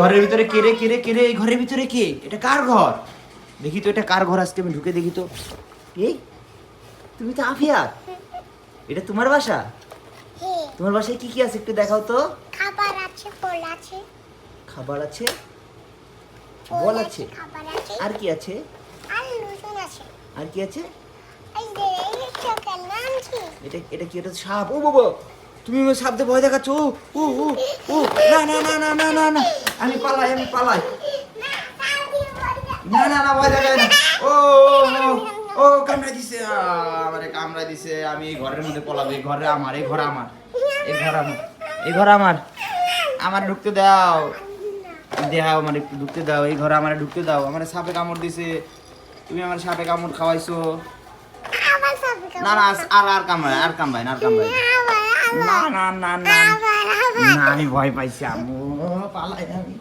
ঘরের ভিতরে কে রে কে রে কে রে? এই ঘরের ভিতরে কে? এটা কার ঘর? দেখি তো এটা কার ঘর, আজকে আমি ঢুকে দেখি তো। এই তুমি তো আফিয়া, এটা তোমার বাসা? তোমার বাসায় কি কি আছে একটু দেখাও তো। খাবার আছে, ফল আছে। খাবার আছে, বল আছে, খাবার আছে, আর কি আছে? আর লুচুন আছে। আর কি আছে? এই যে এই চকের নাম কি? এটা এটা কি? এটা সাপ? ও বাবা, তুমি আমার সাপ দিয়ে ভয় দেখাচ্ছ। ও ও ও ও, না না না না না না না, আমি পালাই, আমি পালাই। না না না, ভয় দেখায় না। ও ও ও, ও কামড়াই দিছে, আমারে কামড়াই দিছে। আমি এই ঘরের মধ্যে পলাবো। এই ঘরে আমার, এই ঘর আমার, এই ঘর আমার, এই ঘর আমার। আমার ঢুকতে দাও, দেখাও আমার, একটু ঢুকতে দাও। এই ঘরে আমার ঢুকতে দাও। আমার সাপে কামড় দিছে, তুমি আমার সাপে কামড় খাওয়াইছো। আবার সাবি না না, আর কামড়ায়, আর কামড়ায় না, আর কামড়ায় না। না না না না না, আমি ভয় পাইছি আম্মু, পালাই আমি।